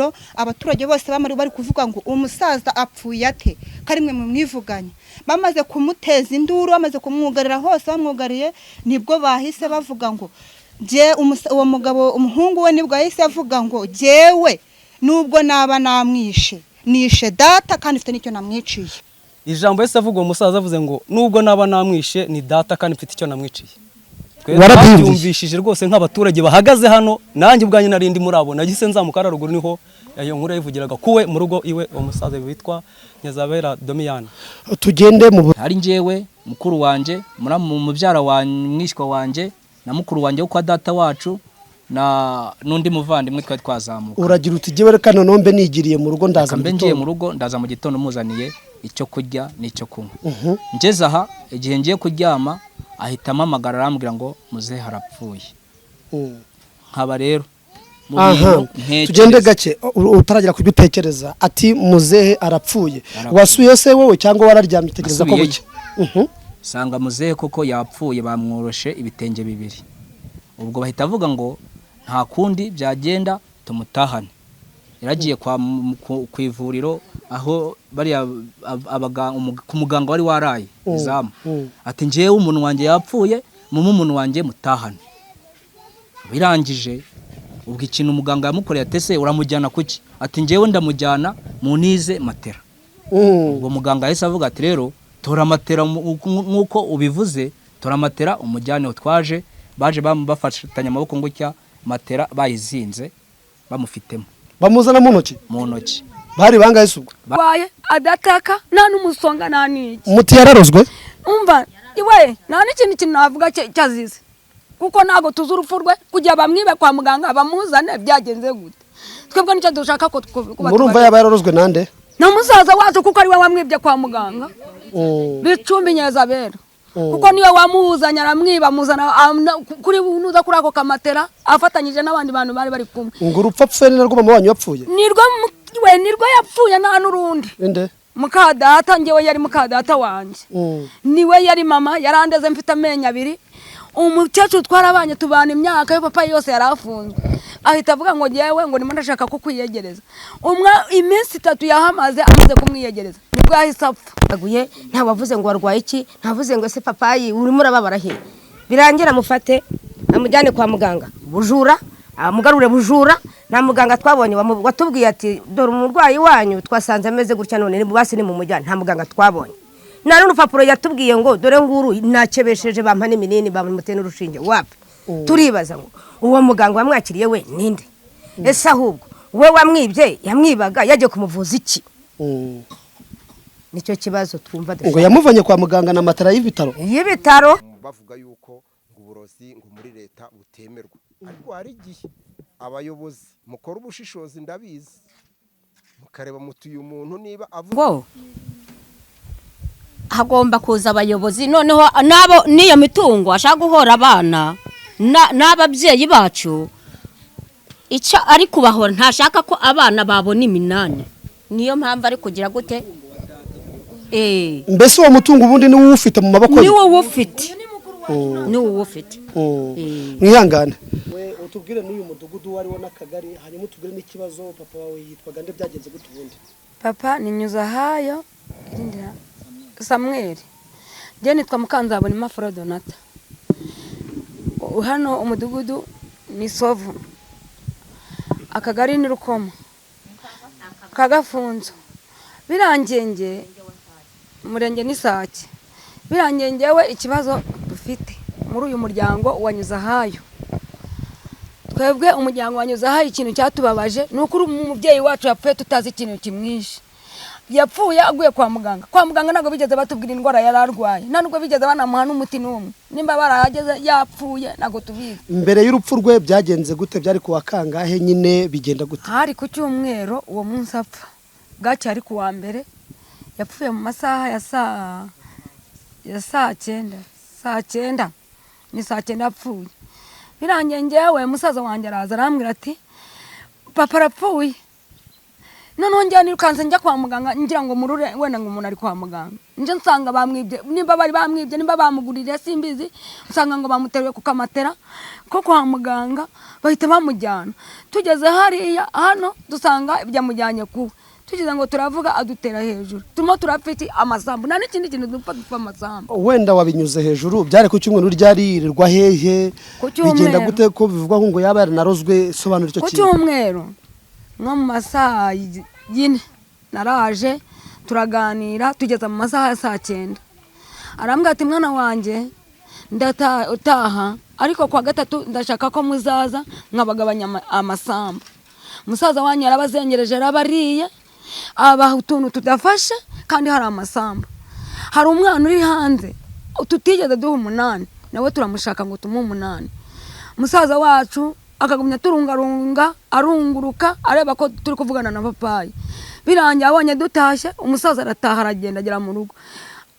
gitondo abaturage bose bari kuvuga ngo umusaza apfuye ate karimwe mu mwivuganye bamaze kumuteza induru bamaze kumwugarira hose bamwugariye nibwo bahise bavuga ngo je uwo mugabo umuhungu we nibwo yahise avuga ngo jewe nubwo naba namwishe nishe data kandi mfite nicyo namwiciye. Ijambo yese avuga umusaza avuze ngo nubwo naba namwishe ni data kandi mfite icyo namwiciye. Twarabyumvishije rwose nk'abaturage bahagaze hano nanjye ubwanye narindi murabo nagise nzamukara ruguru niho iyo nkuru yivugiraga kuwe mu rugo iwe umusaza witwa Nyazabera Domiyane. Tugende mu hari njewe mukuru wanje mu mubyara wa mwishwa wanje na mukuru wanje kwa data wacu na nundi muvandimwe twari twazamuka. Uragira uti gibe reka nombe nigiriye mu rugo ndaza mu gitondo. Mu rugo ndaza mu gitondo muzaniye icyo kurya n'icyo kunywa. Ngeze aha igihe ngiye kuryama ahita amamagara arambwira ngo muzehe harapfuye. Nkaba rero tugende gake utaragira kubyutekereza ati muzehe arapfuye. Wasuye se wowe cyangwa wararyamye utekereza ko buke? Sanga muzehe koko yapfuye bamworoshe ibitenge bibiri. Ubwo bahita avuga ngo nta kundi byagenda tumutahane. Yaragiye ku ivuriro aho bari ku muganga wari waraye izamu. Ati njewe umuntu wanjye yapfuye umuntu wanjye mutahane. Birangije ubwo ikintu umuganga yamukoreye atese uramujyana kuki? Ati njewe ndamujyana mu nize matera. Ubwo muganga yahise avuga ati rero tora matera nkuko ubivuze tora matera umujyane utwaje baje bafatanya amaboko ngutya matera bayizinze bamufitemo bamuzana mu ntoki bari bangaye subwo baye adataka nta n'umusonga nta niki muti yararozwe umva iwe nta n'ikintu navuga cyazize kuko nago tuzi urupfu rwe kujya bamwibe kwa muganga bamuzane byagenze gute twebwe nicyo dushaka ko murumva yaba yararozwe nande na musaza wacu kuko ari we wamwibye kwa muganga bicumbi Nyazabera kuko niwe wamuzanya aramwiba muzana kuri unuza kuri ako kamatera afatanyije n'abandi bantu bari bari kumwe ngo urupfa pfe ni narwo mama wanyu yapfuye nirwo yapfuye nta nurundi inde mukadata ngewe yari mukadata wanje niwe yari mama yarandeze mfite amenyo abiri umukecuru twarabanye tubana imyaka yo papa yose yarafunzwe ahita avuga ngo ngewe ngo ndimo ndashaka ko kwiyegereza iminsi 3 yahamaze amaze kumwiyegereza nibwo yahise apfa aguye nta wavuze ngo warwaye iki ntavuze ngo se papayi urimo urababara he birangira mufate amujyane kwa muganga bujura amugarure bujura na muganga twabonye watubwiye ati dore umurwayi wanyu twasanze ameze gutya none ni basi ni mu mujyane nta muganga twabonye na n'urupapuro yatubwiye ngo dore nguru nakebesheje bampane minini bamuteye n'urushinge wapi turibaza ngo uwo muganga wamwakiriye we ninde ese ahubwo we wamwibye yamwibaga yaje kumuvuza iki nicyo kibazo twumva ngo yamuvanye kwa muganga na matara y'ibitaro bavuga yuko uburozi ngo muri leta butemerwa ariko hari igihe abayobozi mukora ubushishozi ndabizi mukareba mutuye umuntu niba avuga hagomba kuza abayobozi noneho nabo niyo mitungo ashaka guhora abana n'ababyeyi bacu icyo ari kubahora ntashaka ko abana babona iminani niyo mpamvu ari kugira gute mbese uwo mutungo ubundi ni wowe ufite mu maboko ni wowe ufite ni wowe ufite mwihangane we utubwire n'uyu mudugudu wari wo n'akagari hanyuma utubwire n'ikibazo papa wawe yitwaga nde byagenze gute ubundi papa ni Nyuzahayo Samuel je nitwa Mukanzabona Mafro Donata hano umudugudu ni Sovu akagari ni Rukoma Kagafunzo birangenge murenge ni Sake birangengewe ikibazo dufite muri uyu muryango wa Nyuzahayo twebwe umuryango wa Nyuzahayo ikintu cyatubabaje nuko umubyeyi wacu yapfuye tutazi ikintu kimwishe yapfuye aguye kwa muganga nago bigeze batubwira indwara yararwaye nubwo bigeze banamuha n'umuti n'umwe nimba barahageze yapfuye nago tubizi mbere y'urupfu rwe byagenze gute byari kuwa kangahe nyine bigenda gute hari ku cyumweru uwo munsi apfa gace ari kuwa mbere yapfuye mu masaha ya saa 9 ni saa 9 apfuye birangiye ngewe musaza wanjye araza arambwira ati papa arapfuye noneho njya nirukanse njya kwa muganga ngira ngo murure wenda ngo umuntu ari kwa muganga nje nsanga bamwibye nimba bari bamwibye nimba bamuguririye simbizi nsanga ngo bamuteruye ku kamatera ko kwa muganga bahita bamujyana tugeze hariya hano dusanga byamujyanye kuwe tugize ngo turavuga adutera hejuru turimo turafite amasambu nta n'ikindi kintu dupfa amasambu wenda wabinyuze hejuru byari ku cyumweru ryaririrwa hehe bigenda gute ko bivugwa ngo yaba yaranarozwe sobanura icyo kintu ku cyumweru nko mu masaha y'ine naraje turaganira tugeza mu masaha ya 9:00 arambwira ati mwana wanjye ndataha ariko kwa gatatu ndashaka ko muzaza nkabagabanya amasambu musaza wanyu yarabazengereje yarabariye abaha utuntu tudafashe kandi hari amasambu hari umwana uri hanze tutigeze duha 8 nawe turamushaka ngo tumuhe 8 musaza wacu akagumya turungarunga arunguruka areba ko turi kuvugana na papayi birangiye abonye dutashye umusaza arataha aragenda agera mu rugo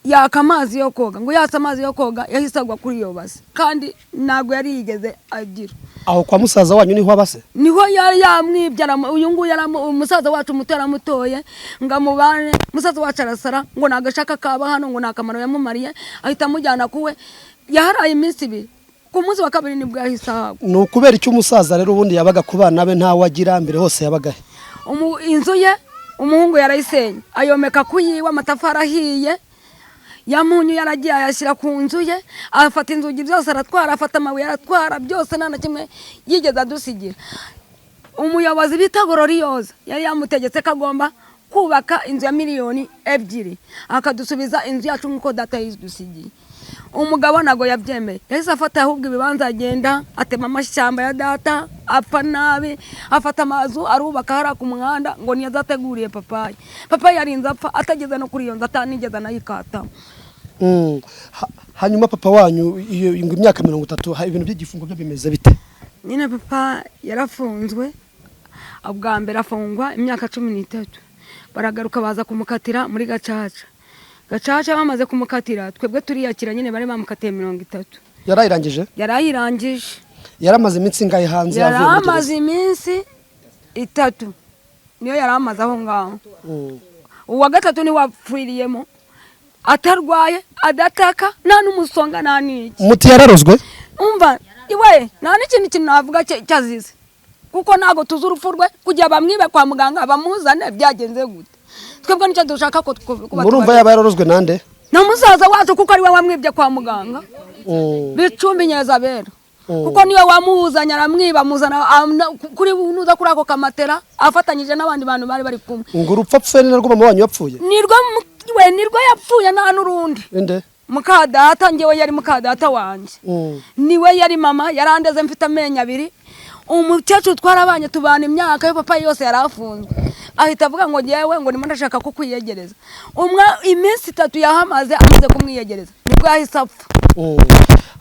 yaka amazi yo koga ngo yatsa amazi yo koga yahisagwa kuri iyo base kandi ntago yari yigeze agira aho kwa musaza wanyu niho abase niho yari yamwibyara uyu nguyu umusaza wacu mutera mutoye ngamubane musaza wacu arasara ngo nagashaka kaba hano ngo nakamaro yamumariye ahita amujyana kuwe yaharaye iminsi 2 ku munsi wa 2 nibwo yahisaha ni ukubera icyo umusaza rero ubundi yabaga ku bana be ntawe agira mbere hose yabaga inzu ye umuhungu yarayisenya ayomeka kuyiwe amatafari ahiye yamunyu yaragiye ayashyira ku nzu ye afata inzugi byose aratwara afata amabuye aratwara byose nta na kimwe yigeze adusigira umuyobozi bita Gororiyoza yari yamutegetse ko agomba kubaka inzu ya miliyoni 2 akadusubiza inzu yacu nk'uko data yidusigiye umugabo nago yabyemeye yahise afata ahubwo ibibanza agenda atema amashyamba ya data apfa nabi afata amazu arubaka hara ku muhanda ngo niyo azateguriye papayi papayi yarinze apfa atageze no kuri iyo nzu atanigeze anayikata hanyuma papa wanyu iyo imyaka 30 ibintu by'igifungo byo bimeze bite nyine papa yarafunzwe ubwa mbere afungwa imyaka 13 baragaruka baza kumukatira muri Gacaca bamaze kumukatira twebwe turiyakira nyine bari bamukatiye 30 yarayirangije yaramaze iminsi ngahe hanze yavuye yaramaze iminsi 3 niyo yaramaze aho ngaho uwa gatatu ni wapfiriyemo atarwaye adataka nta n'umusonga nta n'iki muti yararozwe umva iwe nta n'ikindi kintu navuga cyazize kuko nago tuzi urupfu rwe kugira bamwibe kwa muganga bamuzane byagenze gute twebwe nicyo dushaka ko murumva yaba yararozwe nande na musaza wacu kuko ari we wamwibye kwa muganga bicumbi Nyezabera kuko niwe wamuzanya aramwiba muzana kuri bunuza kuri ako kamatera afatanyije n'abandi bantu bari bari kumwe ngo urupfa pfe ni narwo mama wanyu yapfuye nirwo yapfuye nta n'urundi inde mukadata ngewe yari mukadata wanjye niwe yari mama yarandeze mfite amenyo 2 umukecuru twarabanye tubana imyaka yo papa yose yarafunzwe ahita avuga ngo ngewe ngo nimo ndashaka ko kwiyegereza iminsi 3 yahamaze amaze kumwiyegereza nibwo yahise apfa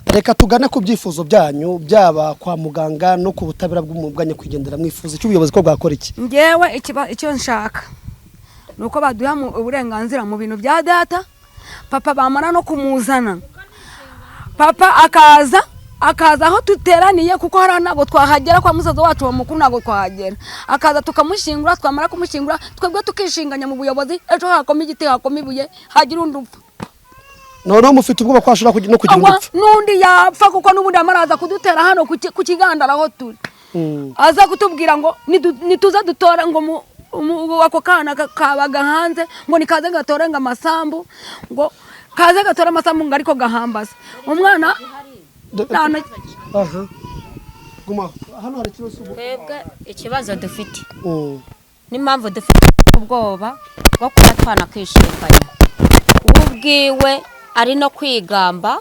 reka tugane ku byifuzo byanyu byaba kwa muganga no ku butabera bw'umubwanya kwigendera mwifuza icyo ubuyobozi ko bwakora iki ngewe icyo nshaka nuko baduha uburenganzira mu bintu bya data papa bamara no kumuzana papa akaza aho tuteraniye kuko hari nago twahagera kwa musaza wacu wa mukuru nago twahagera akaza tukamushingura twamara kumushingura twebwe tukishinganya mu buyobozi ejo hakoma igiti hakoma ibuye hagira undi upfa none mufite ubwoba kwashura no kugira undi upfa n'undi yapfa kuko n'ubundi amaraza kudutera hano ku kigandara aho turi aza kutubwira ngo nituza dutore ngo ako kana kabaga hanze ngo nikaze gatore ngo amasambu ngo kaze gatore amasambu ngo ariko gahambaza umwana twebwe ikibazo dufite n'impamvu dufite ubwoba bwo kuba twanakishinganya ubwiwe ari no kwigamba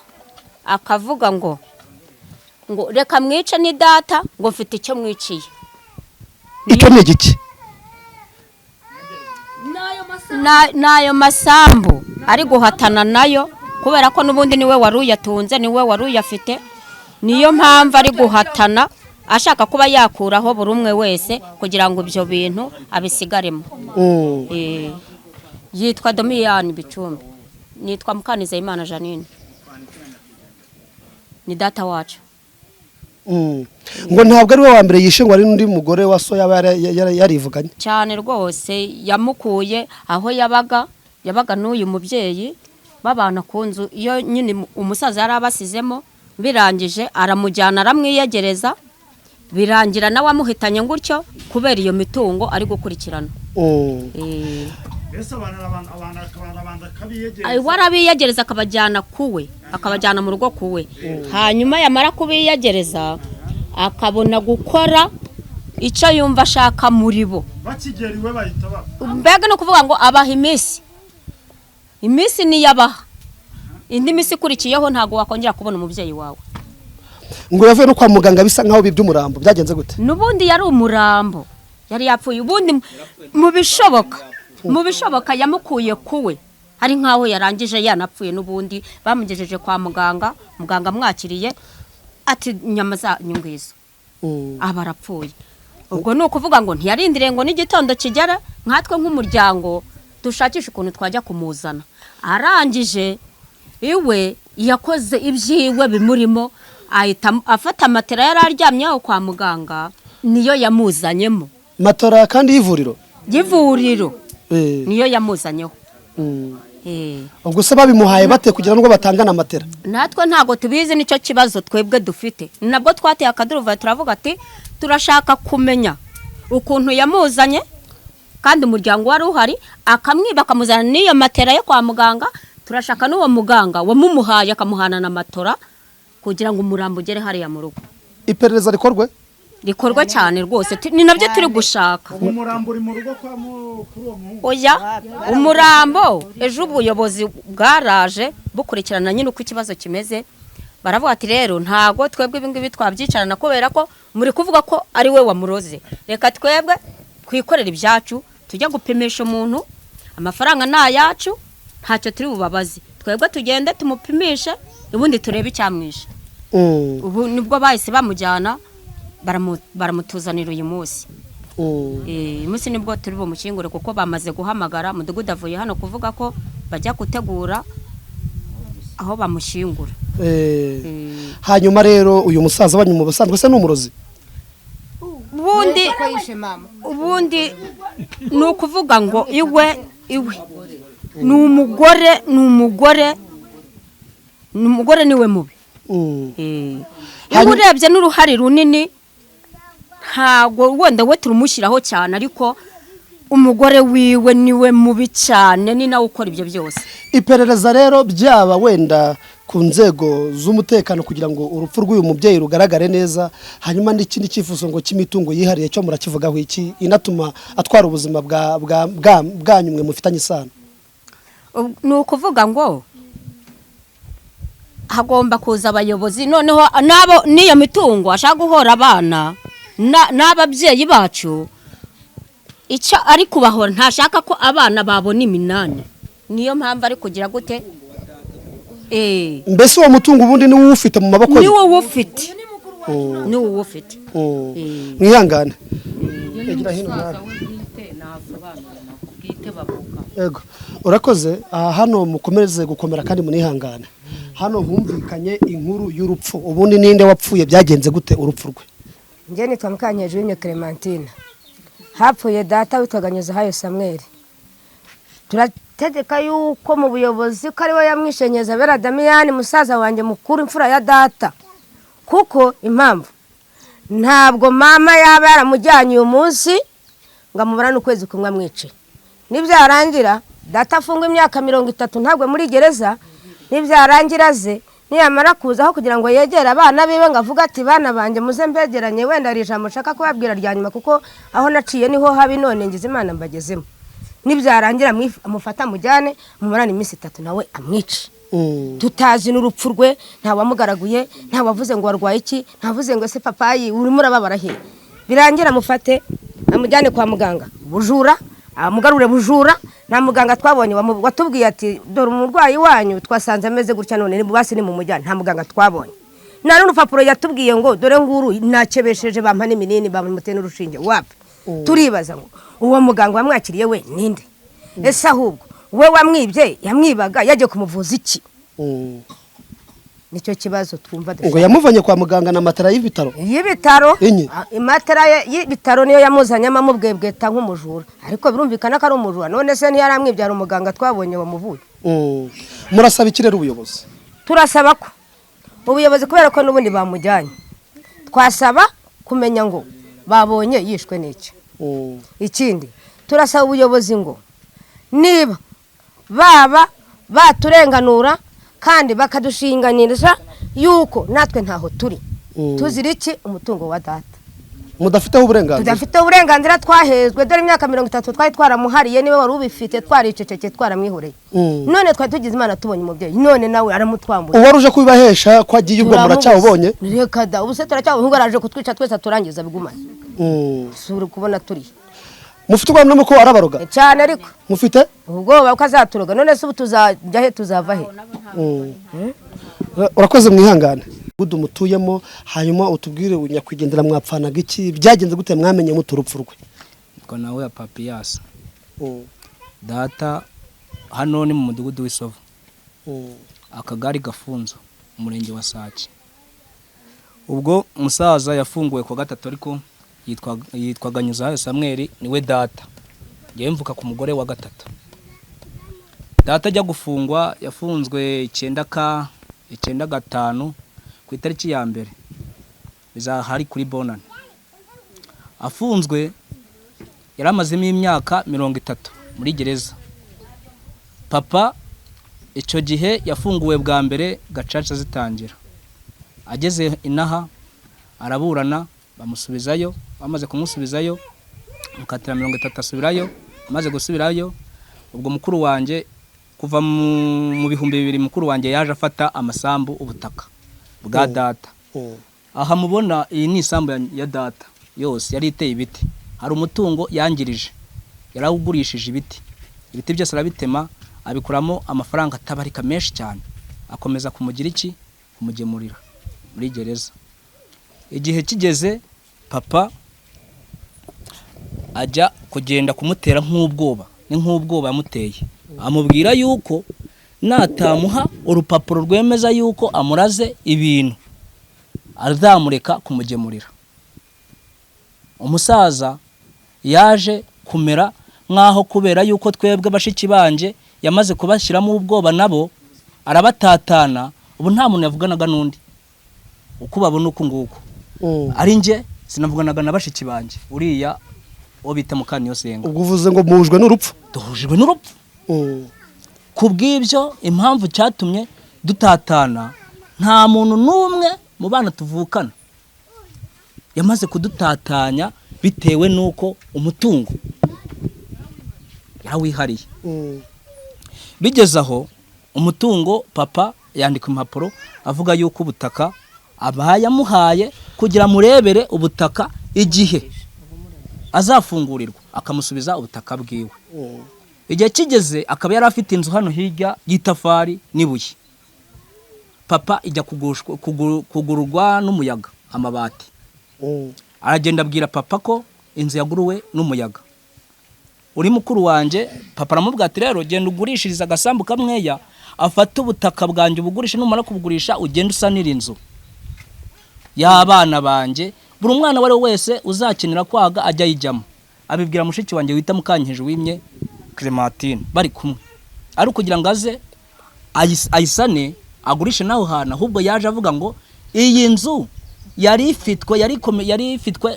akavuga ngo reka mwice ni data ngo mfite icyo mwiciye icyo ni igiki nayo masambu ari guhatana nayo kubera ko n'ubundi niwe wari uyatunze niwe wari uyafite niyo mpamvu ari guhatana ashaka kuba yakuraho buri umwe wese kugira ngo ibyo bintu abisigaremo yitwa Domiyani Bicumbi nitwa Mukanizeyimana Janine ni data wacu ngo ntabwo ari we wa mbere yishe ngo ari n'undi mugore wa so yaba yarivuganye cyane rwose yamukuye aho yabaga n'uyu mubyeyi babana ku nzu iyo nyine umusaza yari abasizemo birangije aramujyana aramwiyegereza birangira nawe amuhitanye gutyo kubera iyo mitungo ari gukurikirana warabiyegereza akabajyana kuwe akabajyana mu rugo kuwe hanyuma yamara kubiyegereza akabona gukora icyo yumva ashaka muri bo bakigeriwe bahita mbega no kuvuga ngo abaha iminsi niyabaha indi minsi ikurikiyeho ntabwo wakongera kubona umubyeyi wawe ngo yavuye no kwa muganga bisa nkaho bibye umurambo byagenze gute n'ubundi yari umurambo yari yapfuye ubundi mu bishoboka yamukuye kuwe ari nkaho yarangije yanapfuye n'ubundi bamugejeje kwa muganga mwakiriye ati nyama za nyungwizo aba arapfuye ubwo ni ukuvuga ngo ntiyarindire ngo n'igitondo kigera nkatwe nk'umuryango dushakisha ukuntu twajya kumuzana arangije iwe yakoze ibyiwe bimurimo ahita afata matera yari aryamyeho kwa muganga niyo yamuzanyemo matora kandi y'ivuriro niyo yamuzanyeho ubwo se babimuhaye bate kugira ngo batangane matera natwe ntago tubizi nicyo kibazo twebwe dufite nabwo twateye akaduruva turavuga ati turashaka kumenya ukuntu yamuzanye kandi umuryango wari uhari akamwiba akamuzana n'iyo matera yo kwa muganga turashaka n'uwo muganga wamumuhaye akamuhana na matora kugira ngo umurambo ugere hariya mu rugo iperereza rikorwa cyane rwose ni nabyo turi gushaka umurambo uri mu rugo kuri uwo muhungu oya umurambo ejo ubuyobozi bwaraje bukurikirana nyine uko ikibazo kimeze baravuga ati rero ntago twebwe ibingibi twabyicarana kubera ko muri kuvuga ko ari we wamuroze reka twebwe twikorera ibyacu tujya gupimisha umuntu amafaranga ni ayacu ntacyo turi bubabazi twebwe tugende tumupimishe ubundi turebe icyamwishe ubu nibwo bahise bamujyana baramutuzanira uyu munsi umunsi nibwo turi bumukingure kuko bamaze guhamagara mudugudu avuye hano kuvuga ko bajya gutegura aho bamushingura hanyuma rero uyu musaza wanyu mu busanzwe se n'umurozi ubundi ni ukuvuga ngo iwe ni umugore niwe mubi iyo urebye n'uruhare runini ntabwo wenda we turamushyiraho cyane ariko umugore wiwe niwe mubi cyane ni nawe ukora ibyo byose iperereza rero byaba wenda ku nzego z'umutekano kugira ngo urupfu rw'uyu mubyeyi rugaragare neza hanyuma n'ikindi cyifuzo ngo cy'imitungo yihariye cyo murakivugaho iki inatuma atwara ubuzima bwanyu mwe mufitanye isano ni ukuvuga ngo hagomba kuza abayobozi noneho n'iyo mitungo ashaka guhora abana n'ababyeyi bacu icyo ari kubahora ntashaka ko abana babona iminani niyo mpamvu ari kugira gute mbese uwo mutungo ubundi niwo uwufite mu maboko ye niwo uwufite mwihangane yego urakoze hano mukomereze gukomera kandi munihangane hano humvikanye inkuru y'urupfu ubundi ninde wapfuye byagenze gute urupfu rwe njye nitwa Mukanyejuwinyo Clementine hapfuye data witwaga Nyezahayo Samuel turategeka yuko mu buyobozi ko ari we yamwishenyeza Bera Damiyani musaza wanjye mukuru imfura ya data kuko impamvu ntabwo mama yaba yaramujyanye uyu munsi ngo amuburane ukwezi kumwe amwice nibyarangira data afungwa imyaka 30 ntabwo muri gereza nibyarangira ze niyamara kuzaho kugira ngo yegere abana biwe ngavuga ati bana banje muze mbegeranye wenda ari ijambo nshaka kubabwira ryanyuma kuko aho naciye niho habi none ngize Imana mbagezemo nibyarangira amufata mujyane mumurane iminsi 3 nawe amwice tutazi n'urupfu rwe nta wamugaraguye nta wavuze ngo warwaye iki ntavuze ngo ese papayi urimo urababara he birangira amufate amujyane kwa muganga bujura amugarure bujura na muganga twabonye watubwiye ati dore umurwayi wanyu twasanze ameze gutya none ni basi ni mu mujyane nta muganga twabonye na n'urupapuro yatubwiye ngo dore nguru nakebesheje bampa n'iminini bamuteye n'urushinge wapi turibaza ngo uwo muganga wamwakiriye we ninde ese ahubwo we wamwibye yamwibaga yaje kumuvuza iki nicyo kibazo twumva ngo yamuvanye kwa muganga na matara y'ibitaro enye imatera y'ibitaro niyo yamuzanyemo amubwebweta nk'umujura ariko birumvikana ko ari umujura none se ntiyaramwibyara umuganga twabonye wamuvuye. Murasaba iki rero ubuyobozi? Turasaba ko ubuyobozi kubera ko n'ubundi bamujyanye twasaba kumenya ngo babonye yishwe n'iki. Ikindi turasaba ubuyobozi ngo niba baba baturenganura kandi bakadushinganisha yuko natwe ntaho turi tuzira iki umutungo wa data mudafiteho uburenganzira twahezwe dore imyaka 30 twari twaramuhariye niwe wari ubifite twariceceke twaramwihoreye none twari tugize Imana tubonye umubyeyi none nawe aramutwambura uwari uje kubibahesha ko agiye ubwo muracyabonye reka da ubuse turacyabunga araje kutwica twese turangiza bigumana suri kubona turi mufite ubwo n'uko arabaroga cyane ariko mufite ubwoba ko azaturoga none se tuzajya he tuzava he. Urakoze mwihangane gudu mutuyemo hanyuma utubwire unyakwigendera mwapfanaga iki byagenze gute mwamenye muturupfu rwe ko nawe ya Papiyasi data hano ni mu mudugudu w'Isovu akagari gafunzo umurenge wa Sake ubwo musaza yafunguwe kwa gatatu ariko yitwaga Nyuzayo Samuel niwe data ngiye mvuka ku mugore wa gatatu data ajya gufungwa yafunzwe 9/5 ku itariki ya mbere bizahari kuri Bonane afunzwe yaramazemo imyaka 30 muri gereza. Papa icyo gihe yafunguwe bwa mbere gacaca zitangira ageze inaha araburana bamusubizayo bamaze kumusubizayo mukatira 30 asubirayo amaze gusubirayo ubwo mukuru wanje kuva mu bihumbi 2 mukuru wanje yaje afata amasambu ubutaka bwa data aha mubona iyi ni isambu ya data yose yari iteye ibiti hari umutungo yangirije yarawugurishije ibiti byose arabitema abikuramo amafaranga atabarika menshi cyane akomeza kumugira iki kumugemurira muri gereza. Igihe kigeze papa ajya kugenda kumutera nk'ubwoba ni nk'ubwoba yamuteye amubwira yuko natamuha urupapuro rwemeza yuko amuraze ibintu azamureka kumugemurira. Umusaza yaje kumera nkaho kubera yuko twebwe bashiki banje yamaze kubashyiramo ubwoba nabo arabatatana ubu nta muntu yavuganaga n'undi uko babona uko nguko ari nje sinavuganaga na bashiki banje uriya obita Mukaniyo Senga. Ubwo uvuze ngo muhujwe n'urupfu? Duhujwe n'urupfu. Kubw'ibyo impamvu cyatumye dutatana nta muntu n'umwe mu bana tuvukana yamaze kudutatanya bitewe nuko umutungo yarawihariye. Bigeze aho umutungo papa yandika impapuro avuga yuko ubutaka abaye amuhaye kugira murebere ubutaka igihe azafungurirwa akamusubiza ubutaka bwiwe. Igihe kigeze akaba yari afite inzu hano hirya y'itafari n'ibuye. Papa ijya kugururwa n'umuyaga amabati. Aragenda abwira papa ko inzu yaguruwe n'umuyaga. Uri mukuru wanje papa aramubwira ati rero genda ugurishiriza agasambu kamweya afata ubutaka bwanje ubugurisha numara kubugurisha ugenda usanira inzu y'abana banje buri umwana wari wese uzakenera kwaga ajya yijyamo. Abibwira mushiki wanje wita Mukankeje wimye Clementine bari kumwe ari kugira ngo aze ayisane agurishe naho hana ahubwo yaje avuga ngo iyi nzu yari ifitwe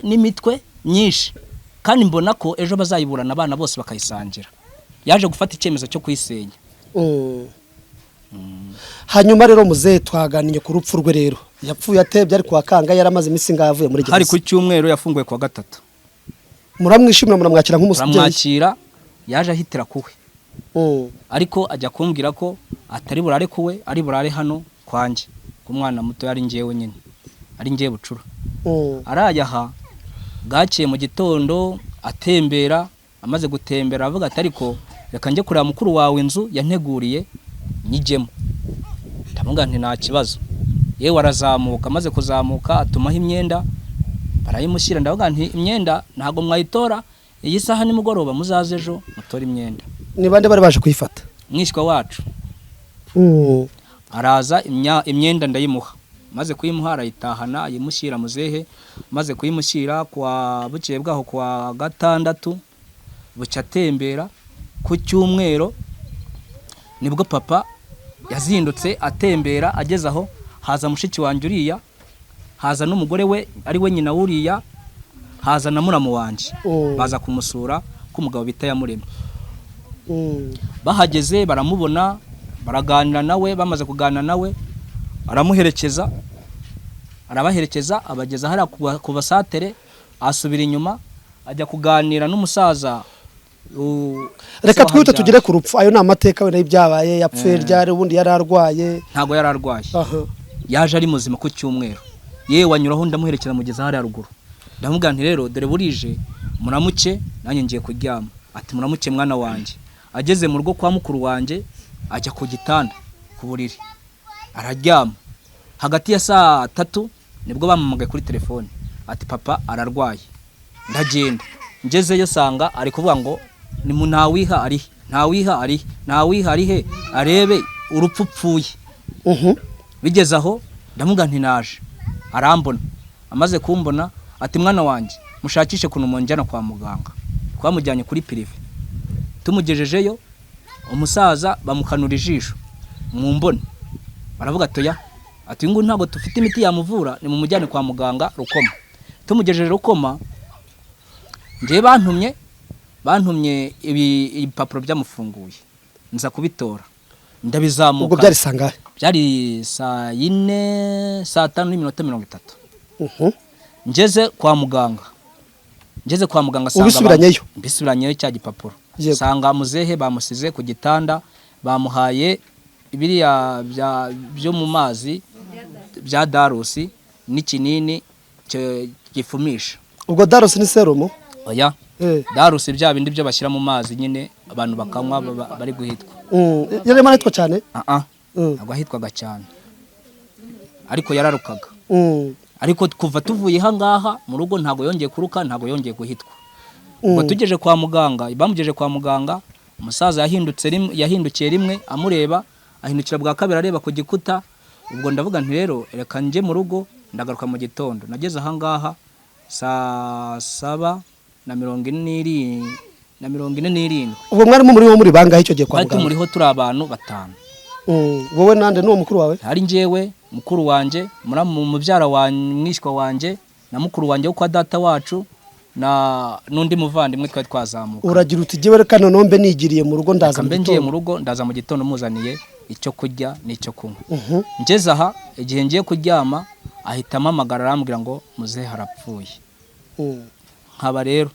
n'imitwe nyinshi kandi mbona ko ejo bazayiburana abana bose bakayisangira. Yaje gufata icyemezo cyo kuyisenya. Hanyuma rero muzehe twaganiye ku rupfu rwe rero yapfuye atebye ari kwa kanga yaramaze iminsi ngavuye muri gereza. Hari ku cyumweru yafunguwe kwa gatatu. Muramwishimira muramwakira nk'umusubyeyi? Muramwakira yaje ahitira kuwe. Ariko ajya kumbwira ko atari burare kuwe ari burare hano kwanje ku mwana muto yari ngewe nyine ari ngiye bucura. Arayaha gaciye mu gitondo atembera amaze gutembera avuga ati ariko reka nje kureba mukuru wawe inzu yanteguriye nyijemo. Ndavuga nti nta kibazo. Yewe arazamuka amaze kuzamuka atumaho imyenda barayimushyira. Ndavuga nti imyenda ntago mwayitora iyi saha ni mugoroba muzaze ejo mutora imyenda. Ni bande bari baje kuyifata? Mwishwa wacu. araza imyenda ndayimuha, maze kuyimuha arayitahana ayimushyira muzehe, maze kuyimushyira kwa bukeye bwaho kwa gatandatu bucya atembera ku cyumweru nibwo papa yazindutse atembera, ageze aho haza mushiki wanjye uriya, haza n'umugore we ari we nyina wuriya, haza na muramu wanjye baza kumusura ko umugabo bita Yamuremye. Bahageze baramubona baraganira nawe, bamaze kuganira nawe aramuherekeza, arabaherekeza abageza hariya ku basatere, asubira inyuma ajya kuganira n'umusaza. Reka twite tugere ku rupfu. Ayo ni amateka wenda y'ibyabaye, yapfuye ryari, ubundi yari arwaye? Ntago yari arwaye, yaje ari muzima ku cyumweru. Yewe wanyuraho ndamuherekeza mugeza hariya ruguru, ndamubwira nti rero dore burije muramuke nanjye ngiye kuryama. Ati muramuke mwana wanjye. Ageze mu rugo kwa mukuru wanjye ajya ku gitanda ku buriri araryama. Hagati ya saa 3 nibwo bampamagaye kuri telefone ati papa ararwaye. Ndagenda ngezeyo sanga ari kuvuga ngo ni ntawiha ari ntawiha ari he arebe urupfu pfuye. Bigeze aho ndamubwira nti naje, arambona. Amaze kumbona ati mwana wanjye mushakishe kuno monjana kwa muganga. Twamujyanye kuri prive, tumugejejeyo umusaza bamukanura ijisho mu mbone, baravuga toya ati ngo ntago tufite imiti yamuvura, ni mu mujyane kwa muganga Rukoma. Tumugejeje Rukoma nje bantumye ibipapuro byamufunguye, nza kubitora ndabizamuka. Ubwo byari sangahe? Byari saa 4 saa 5 n'iminota 30. Ngeze kwa muganga sanga mbisubiranyeyo cya gipapuro, sanga muzehe bamusize ku gitanda, bamuhaye ibiriya byo mu mazi bya darusi n'ikinini gifumisha. Ubwo darusi ni serumu? Oya, darusi bya bindi byo bashyira mu mazi nyine abantu bakanywa bari guhitwa. Yari manitwa cyane? Ntabwo ahitwaga cyane, ariko yararukaga. Ariko kuva tuvuye hangaha mu rugo ntago yongeye kuruka, ntago yongeye guhitwa. Ubwo tugeje kwa muganga, bamugeje kwa muganga, umusaza yahindukiye rimwe amureba, ahindukira bwa kabiri areba ku gikuta. Ubwo ndavuga nti rero reka nje mu rugo, ndagaruka mu gitondo. Nageze hangaha saa 7:47. Ubwo mwari muri bangahe icyo gihe kwa muganga? Bati muriho turi abantu 5. Wowe nande n'uwo mukuru wawe? Hari njyewe, mukuru wanjye, mubyara wa mwishwa wanjye, na mukuru wanjye wo kwa data wacu, na nundi muvandimwe twari twazamuka. Uragira uti jewe reka nombe nigiriye mu rugo, ndaza mu rugo, ndaza mu gitondo muzaniye icyo kurya n'icyo kunywa. Ngeze aha igihe ngiye kuryama ahita amamagara arambwira ngo muzehe harapfuye. Nkaba rero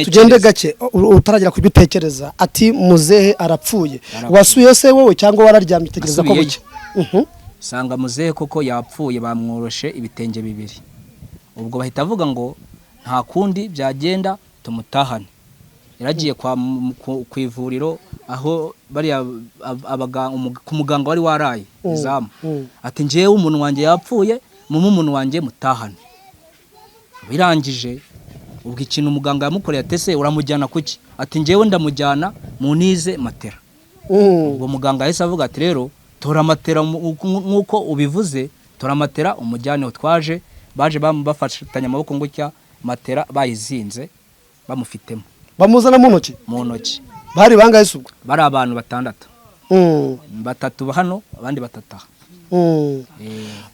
tugende gake utaragira kubyo utekereza. Ati muzehe arapfuye, wasuye se wowe cyangwa wararyamye utekereza ko buke? Sanga muzehe koko yapfuye, bamworoshe ibitenge 2. Ubwo bahita avuga ngo nta kundi byagenda tumutahane. Yaragiye ku ivuriro aho bari ku muganga wari waraye izamu. Ati njewe umuntu wanjye yapfuye, umuntu wanjye mutahane. Birangije ubwo ikintu umuganga yamukoreye atese uramujyana kuki? Ati njewe ndamujyana mu nize matera. Ubwo muganga yahise avuga ati rero tora matera nkuko ubivuze, tora matera umujyane. Twaje baje bafatanya amaboko ngutya, matera bayizinze bamufitemo, bamuzana mu ntoki. Bari bangahe subwo? Bari abantu 6. 3 hano abandi 3.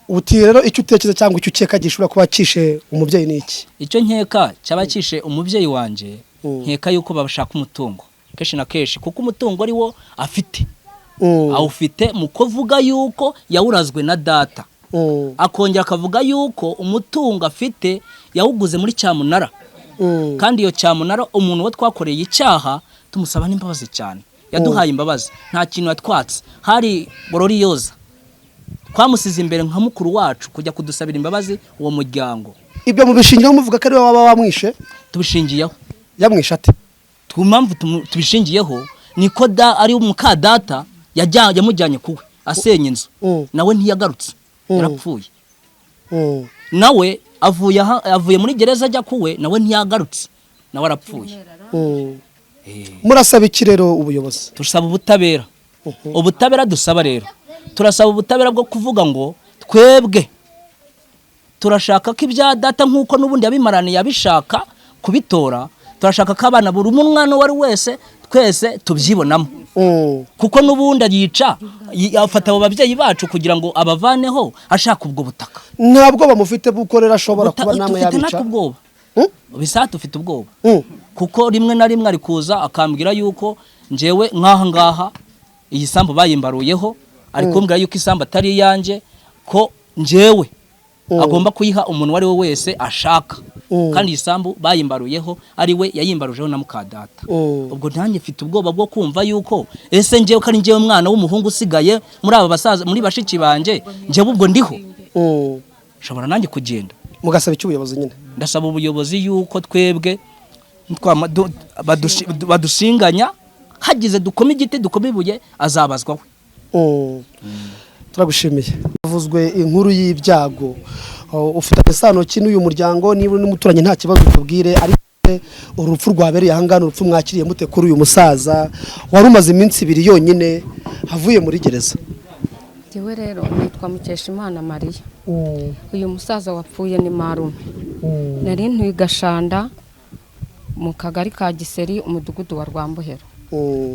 Uti rero icyo utekereza cyangwa icyo ukeka gishobora kuba kishe umubyeyi niki? Icyo nkeka cyaba kishe umubyeyi wanje, nkeka yuko babashaka umutungo keshi na keshi, kuko umutungo ari wo afite. Awufite mu kuvuga yuko yawurazwe na data, akongera akavuga yuko umutungo afite yawuguze muri cyamunara. Kandi iyo cyamunara umuntu we twakoreye icyaha tumusaba n'imbabazi cyane, yaduhaye imbabazi, nta kintu yatwatse. Hari Gororiyoza twamusize imbere nka mukuru wacu kujya kudusabira imbabazi uwo muryango. Ibyo mubishingiyeho muvuga ko ari we waba wamwishe? Tubishingiyeho. Yamwishe ate? Tumamvu tubishingiyeho niko ari umuka data yamujyanye kuwe asenya inzu, nawe ntiyagarutse, yarapfuye. Nawe avuye muri gereza ajya kuwe, nawe ntiyagarutse, nawe arapfuye. Murasaba iki rero ubuyobozi? Tusaba ubutabera. Ubutabera dusaba rero turasaba ubutabera bwo kuvuga ngo twebwe turashaka ko ibya data nk'uko n'ubundi yabimaraniye abishaka kubitora, turashaka ko abana buri umwana wari wese twese tubyibonamo, kuko n'ubundi yica afata abo babyeyi bacu kugira ngo abavaneho ashaka ubwo butaka. ntabwo bamufite bukorera ashobora kuba namwe yabica. Bisa tufite ubwoba kuko rimwe na rimwe ari kuza akambwira yuko njewe nk'aha ngaha iyi sambu bayimbaruyeho, ari kumbwira yuko isambu atari iyanjye, ko njewe agomba kuyiha umuntu wari we wese ashaka, kandi iyi sambu bayimbaruyeho ari we yayimbarujeho na mukadata. Ubwo nanjye mfite ubwoba bwo kumva yuko ese njewe ko ari njewe mwana w'umuhungu usigaye muri aba basaza muri bashiki banje, njewe ubwo ndiho shobora nanjye kugenda. Mugasaba iki ubuyobozi nyine? Ndasaba ubuyobozi yuko twebwe badushinganya, hagize dukoma igiti dukoma ibuye azabazwa we. Turagushimiye. Havuzwe inkuru y'ibyago, ufite isano ki n'uyu muryango? Niba n'umuturanyi nta kibazo tubwire, ariko urupfu rwabereye aha ngaha, urupfu mwakiriye mute kuri uyu musaza wari umaze iminsi 2 yonyine havuye muri gereza? Jewe rero nitwa Mukeshimana Maria. Uyu musaza wapfuye ni marume. Nari ntuye Gashanda mu kagari ka Giseri, umudugudu wa Rwambuhero.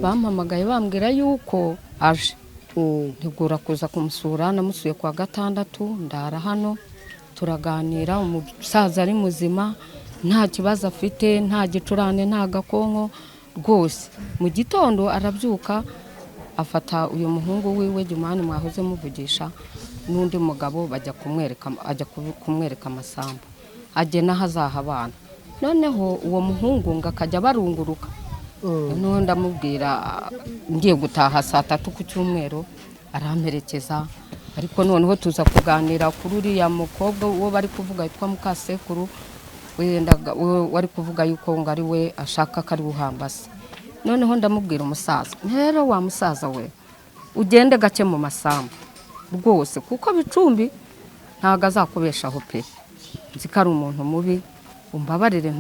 Bampamagaye bambwira yuko aje. Ntigura kuza kumusura, namusuye kwa gatandatu, ndara hano turaganira. Umusaza ari muzima, nta kibazo afite, nta gicurane, nta gakonko rwose. Mu gitondo arabyuka afata uyu muhungu wiwe Jumani mwahoze muvugisha n'undi mugabo bajya kumwereka amasambu agena hazaha abana. Noneho uwo muhungu ngakajya barunguruka. Noneho ndamubwira ngiye gutaha saa 3 ku cyumweru, aramperekeza. Ariko noneho tuza kuganira kuri uriya mukobwa uwo bari kuvuga yitwa Mukasekuru, wari kuvuga yuko ngo ari we ashaka ko ari buhambase. Noneho ndamubwira umusaza, rero wa musaza we ugende gake mu masambu rwose, kuko Bicumbi ntago azakubeshaho pe, nzi ko ari umuntu mubi, umbabarire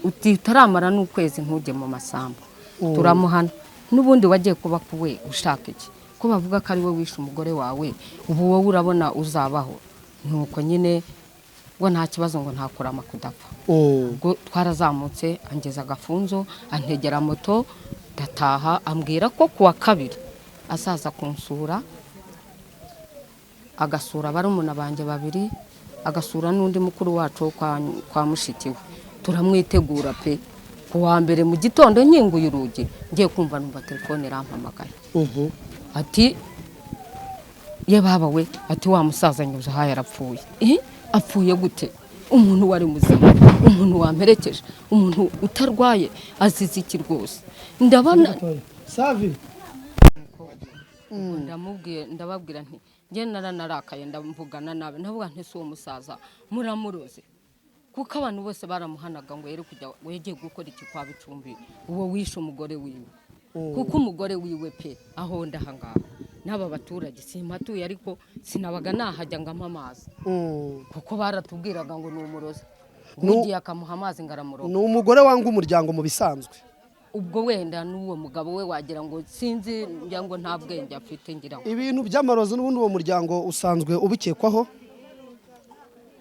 utaramara n'ukwezi ntujye mu masambu. Turamuhana. N'ubundi wagiye kuba kuwe ushaka iki? Ko bavuga ko ari we wishe umugore wawe, ubu wowe urabona uzabaho. Nuko nyine ngo nta kibazo, ngo ntakurama kudapfa. Ubwo twarazamutse angeza Gafunzo, antegera moto ndataha, ambwira ko kuwa kabiri asaza kunsura, agasura barumuna banje 2, agasura n'undi mukuru wacu kwa mushikiwe. Turamwitegura pe. Kuwa mbere mu gitondo nkinguye urugi, ngiye kumva numva telefone irampamagaye. Ati ye baba we, ati wa musaza nyuze aha yarapfuye. Apfuye gute? Umuntu wari muzima, umuntu wamperekeje, umuntu utarwaye, azize iki rwose? Ndabona Savi. Ndababwira nti nge naranarakaye, ndamvugana nabe, ndavuga nti si uwo musaza muramuroze, kuko abantu bose baramuhanaga ngo yere kujya wegeye gukora iki kwa Bicumbi, uwo wishe umugore wiwe. Kuko umugore wiwe pe aho ndahangaha n'aba baturage simpatuye, ariko sinabaga nahajya ngo amazi, kuko baratubwiraga ngo ni umurozi, ugiye akamuha amazi ngaramuroga. Ni umugore wanga umuryango mu bisanzwe. Ubwo wenda n'uwo mugabo we wagira ngo sinzi, ngira ngo nta bwenge afite, ngira ngo ibintu by'amarozi n'ubundi uwo muryango usanzwe ubikekwaho,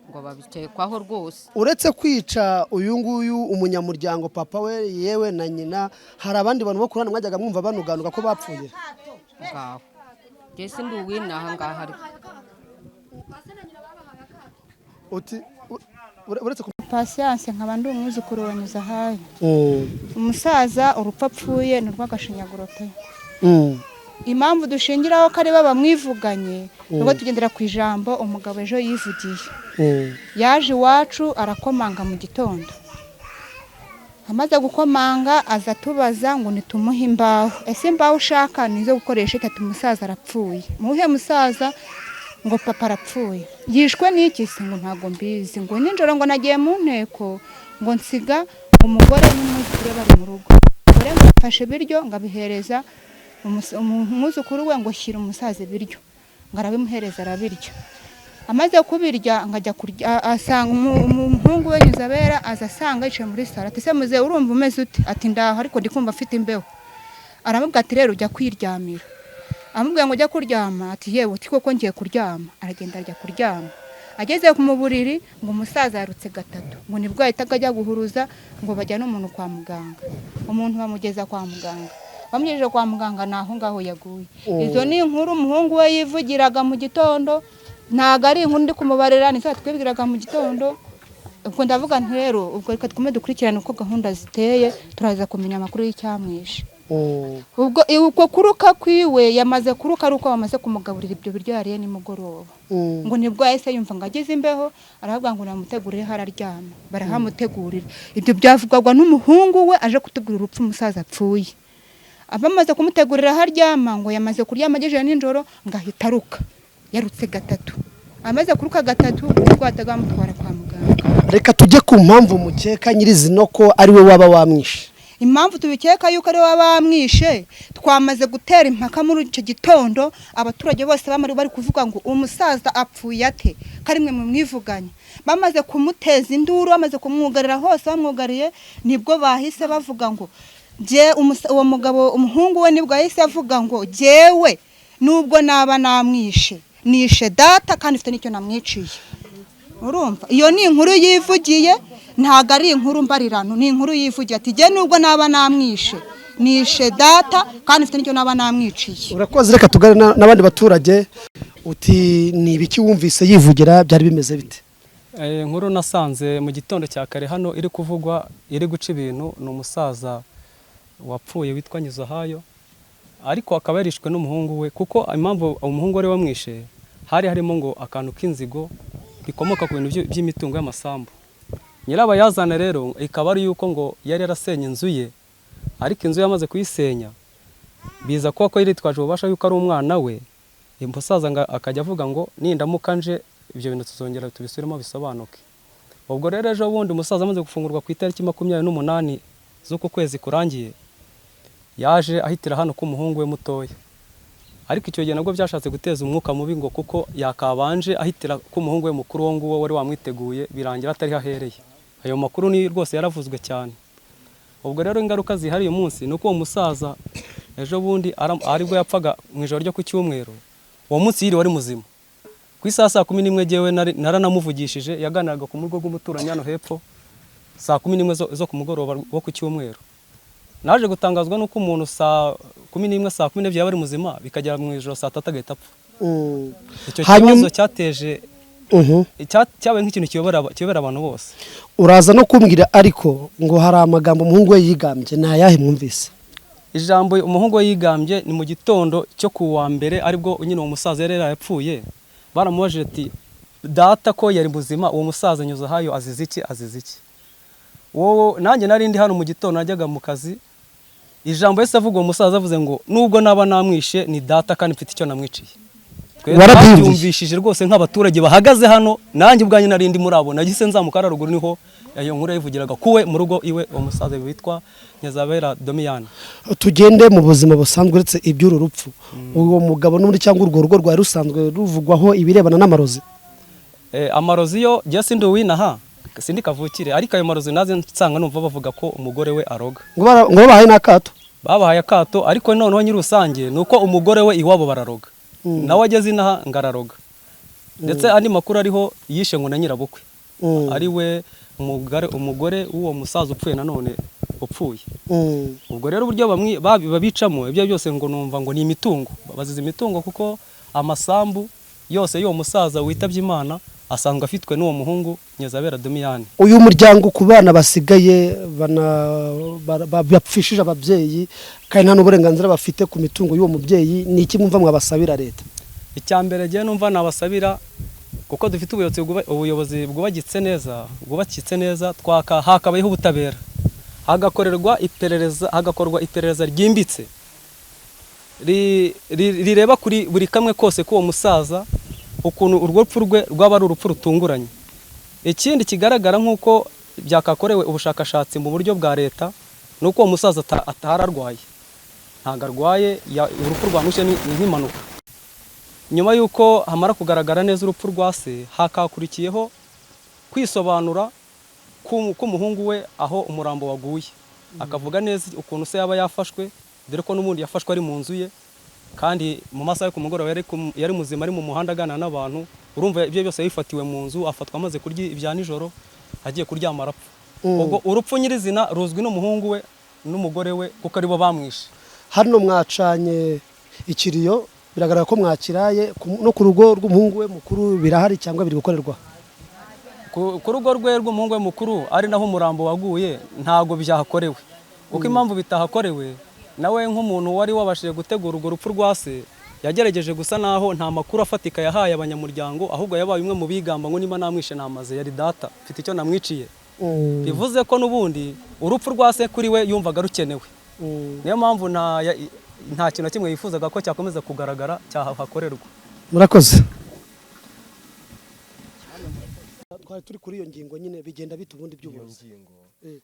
ngo babikekwaho rwose. Uretse kwica uyu nguyu umunyamuryango papa we yewe na nyina, hari abandi bantu bo kurana mwajyaga mwumva banuganuka ko bapfuye? Ngaho Jesse ndi uwinaha ngaha ariko uti uretse Patience nkaba ndi umwuzukuru wa Nyuzahayo. Umusaza urupfu apfuye ni rw'agashinyaguro pe. Impamvu dushingiraho ko ari bamwivuganye, nuko tugendera ku ijambo umugabo ejo yivugiye. Yaje iwacu arakomanga mu gitondo, amaze gukomanga aza tubaza ngo nitumuhe imbaho. Ese imbaho ushaka nizo gukoresha itatu? Umusaza arapfuye. Muhe musaza? Ngo papa arapfuye. Yishwe n'iki? Se ngo ntago mbizi. Ngo ninjoro ngo nagiye mu nteko, ngo nsiga umugore n'umwuzukuru bari mu rugo. Umugore ngo afashe biryo ngabihereza umwuzukuru we, ngo shyira umusaza biryo, ngo arabimuhereza arabirya. Amaze kubirya ngajya kurya, asanga umuhungu we Nyuzabera aza asanga yicaye muri sala. Ati se muze urumva umeze ute? Ati ndaho ariko ndikumva afite imbeho. Aramubwira ati rero ujya kwiryamira. amubwira ngo ujya kuryama, ati yewe uti koko ngiye kuryama. Aragenda ajya kuryama, ageze mu buriri ngo umusaza yarutse gatatu, ngo nibwo yahitaga ajya guhuruza ngo bajyane umuntu kwa muganga. Umuntu bamugeza kwa muganga, bamugejeje kwa muganga naho ngaho yaguye. Izo ni inkuru umuhungu we yivugiraga mu gitondo, ntago ari inkuru ndi kumubarira, ni twibwiraga mu gitondo. Ubwo ndavuga nti rero ubwo reka twume dukurikirane uko gahunda ziteye, turaza kumenya amakuru y'icyamwishe. Ubwo uko kuruka kwiwe yamaze kuruka ari uko bamaze kumugaburira ibyo biryo yariye nimugoroba. Ngo nibwo yahise yumva ngo ageze imbeho, aravuga ngo namutegurire hararyama. Barahamutegurira. Ibyo byavugwaga n'umuhungu we aje kutubwira urupfu umusaza apfuye. Abamaze kumutegurira haryama ngo yamaze kuryama agejeje nijoro ngo ahita aruka. Yarutse gatatu. Amaze kuruka gatatu ubwo atagamutwara kwa muganga. Reka tujye ku mpamvu mukeka nyirizino ko ari we waba wamwishe. Impamvu tubikeka yuko ari waba wamwishe, twamaze gutera impaka muri icyo gitondo, abaturage bose bari kuvuga ngo umusaza apfuye ate, karimwe mu mwivuganye. Bamaze kumuteza induru, bamaze kumwugarira hose bamwugariye, nibwo bahise bavuga ngo uwo mugabo umuhungu we nibwo yahise avuga ngo jewe nubwo naba namwishe nishe data kandi mfite nicyo namwiciye. Urumva iyo ni inkuru yivugiye, ntago ari inkuru mbarirano, ni inkuru yivugiye ati je nubwo naba namwishe nishe data kandi mfite nicyo naba namwiciye. Urakoze, reka tugane n'abandi baturage. Uti ni ibiki wumvise yivugira, byari bimeze bite? Inkuru nasanze mu gitondo cya kare hano iri kuvugwa, iri guca ibintu, ni umusaza wapfuye witwa Nyizahayo, ariko akaba yarishwe n'umuhungu we, kuko impamvu umuhungu wari wamwishe hari harimo ngo akantu k'inzigo bikomoka ku bintu by'imitungo y'amasambu. Nyirabayazana rero ikaba ari yuko ngo yari yarasenye inzu ye, ariko inzu yamaze kuyisenya biza kuba ko yiritwaje ububasha yuko ari umwana we. Umusaza akajya avuga ngo nindamuka nje ibyo bintu tuzongera tubisubiremo bisobanuke. Ubwo rero ejo bundi umusaza amaze gufungurwa ku itariki 28 z'uko kwezi kurangiye, yaje ahitira hano ku muhungu we mutoya. Ariko icyo gihe nabwo byashatse guteza umwuka mubi ngo kuko yakabanje ahitira ku muhungu we mukuru wo nguwo wari wamwiteguye, birangira atari hahereye. Ayo makuru ni rwose yaravuzwe cyane. Ubwo rero ingaruka zihari uyu munsi nuko uwo musaza ejo bundi aribwo yapfaga mu ijoro ryo ku cyumweru. Uwo munsi yiri wari muzima. Ku isaha 11 jewe naranamuvugishije, yaganiraga ku murgo rw'umuturanyi hano hepfo saa 11 zo ku mugoroba wo ku cyumweru. Naje gutangazwa nuko umuntu saa 11 saa 12 yaba ari muzima, bikagera mu ijoro saa 3 agahita apfa. Icyo kibazo cyateje cyabaye nk'ikintu kiyobera abantu bose. Uraza no kumbwira ariko ngo hari amagambo umuhungu we yigambye, na yahe mwumvise? Ijambo umuhungu we yigambye ni mu gitondo cyo kuwa mbere, aribwo nyine uwo musaza yari yapfuye. Baramubajije ati data ko yari muzima, uwo musaza Nyizahayo azize iki? Wowe nanjye nari ndi hano mu gitondo najyaga mu kazi. Ijambo yese avuga uwo musaza avuze ngo nubwo naba namwishe ni data kandi mfite icyo namwiciye. Warabyumvishije rwose nk'abaturage bahagaze hano, nanjye ubwanjye nari ndi muri abo, nagise nzamuka ruguru niho iyo nkuru yivugiraga kuwe mu rugo iwe uwo musaza witwa Nyazabera Domiyane. Tugende mu buzima busanzwe uretse iby'uru rupfu. Uwo mugabo n'undi cyangwa urwo rugo rwa rusanzwe ruvugwaho ibirebana n'amarozi? Amarozi yo je sindi winaha, sindi kavukire, ariko ayo marozi naze nsanga numva bavuga ko umugore we aroga. Ngo babahaye n'akato? Babahaye akato, ariko noneho nyiri rusange nuko umugore we iwabo bararoga. Nawe ageze inaha ngararoga. Ndetse andi makuru ariho yishe ngo na nyirabukwe. Ari we umugore w'uwo musaza upfuye nanone upfuye. Ubwo rero uburyo babicamo ibyo byose ngo numva ngo ni imitungo. Bazize imitungo kuko amasambu yose y'uwo musaza witabye Imana asanzwe afitwe n'uwo muhungu Nyazabera Domiyane. Uyu muryango ku bana basigaye bapfishije ababyeyi kandi nta n'uburenganzira bafite ku mitungo y'uwo mubyeyi, ni iki mwumva mwabasabira leta? Icyambere gihe numva nabasabira kuko dufite ubuyobozi bwubakitse neza, hakabayeho ubutabera, hagakorwa iperereza ryimbitse rireba kuri buri kamwe kose k'uwo musaza, ukuntu urwo rupfu rwe rwaba ari urupfu rutunguranye. Ikindi kigaragara nk'uko byakakorewe ubushakashatsi mu buryo bwa leta, nuko uwo musaza atararwaye, ntago arwaye, urupfu rwamwishe ni nk'impanuka. Nyuma yuko hamara kugaragara neza urupfu rwa se, hakakurikiyeho kwisobanura k'umuhungu we aho umurambo waguye, akavuga neza ukuntu se yaba yafashwe, dore ko n'ubundi yafashwe ari mu nzu ye, kandi mu masaha yo ku mugoroba yari muzima ari mu muhanda aganira n'abantu, urumva ibyo byose yifatiwe mu nzu, afatwa amaze kurya ibya nijoro agiye kuryama arapfa. Ubwo urupfu nyirizina ruzwi n'umuhungu we n'umugore we kuko aribo bamwishe. Hano mwacanye ikiriyo, biragaragara ko mwakiraye no ku rugo rw'umuhungu we mukuru birahari cyangwa biri gukorerwa? Ku rugo rwe rw'umuhungu we mukuru ari naho umurambo waguye ntago byahakorewe, kuko impamvu bitahakorewe nawe nk'umuntu wari wabashije gutegura urwo rupfu rwa se yagerageje gusa naho nta makuru afatika yahaye abanyamuryango, ahubwo yabaye umwe mu bigamba ngo niba namwishe namaze yari data mfite icyo namwiciye. Bivuze ko n'ubundi urupfu rwa se kuri we yumvaga rukenewe, niyo mpamvu nta kintu kimwe yifuzaga ko cyakomeza kugaragara cyahakorerwa. Murakoze. Twari turi kuri iyo ngingo nyine bigenda bita ubundi by'uburozi.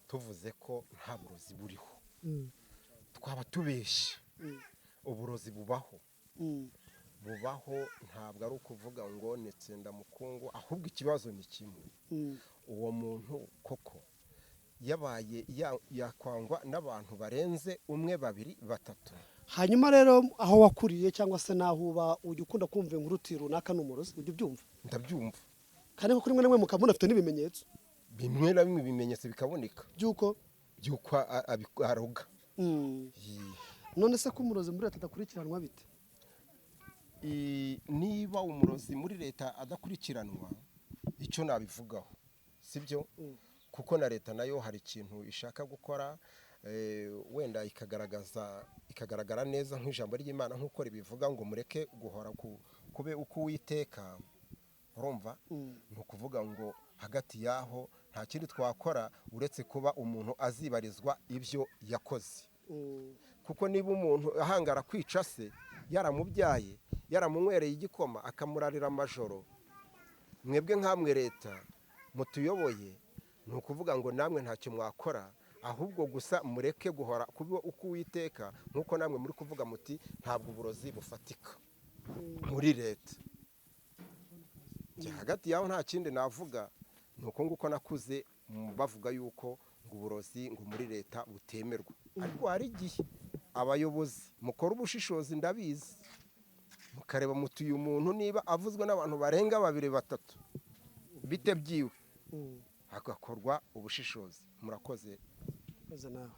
Tuvuze ko nta burozi buriho twaba tubeshe. Uburozi bubaho ntabwo ari ukuvuga ngo nitsinda mukungu, ahubwo ikibazo ni kimwe, uwo muntu koko yabaye yakwangwa n'abantu barenze umwe, babiri, batatu. Hanyuma rero aho wakuriye cyangwa se naho uba ujya ukunda kumva inkuru uti runaka n'umurozi, ujya ubyumva? Ndabyumva, kandi ko rimwe na rimwe mukabona afite n'ibimenyetso, bimwe na bimwe ibimenyetso bikaboneka by'uko aroga. None se ko umurozi muri leta adakurikiranwa bite? Niba umurozi muri leta adakurikiranwa, icyo nabivugaho sibyo, kuko na leta nayo hari ikintu ishaka gukora, wenda ikagaragara neza nk'ijambo ry'Imana nk'uko ribivuga ngo mureke guhora kube uko Uwiteka. Urumva, ni ukuvuga ngo hagati yaho nta kindi twakora uretse kuba umuntu azibarizwa ibyo yakoze, kuko niba umuntu ahangara kwica se yaramubyaye yaramunywereye igikoma akamurarira amajoro, mwebwe nk'amwe leta mutuyoboye, ni ukuvuga ngo namwe ntacyo mwakora, ahubwo gusa mureke guhora kuba uko Uwiteka, nk'uko namwe muri kuvuga muti ntabwo uburozi bufatika muri leta. Hagati yaho nta kindi navuga, ni uko nguko nakuze bavuga yuko ngo uburozi ngo muri leta butemerwa, ariko hari igihe abayobozi mukora ubushishozi ndabizi, mukareba mutuye umuntu niba avuzwe n'abantu barenga babiri, batatu bite byiwe, hagakorwa ubushishozi. Murakoze. Nawe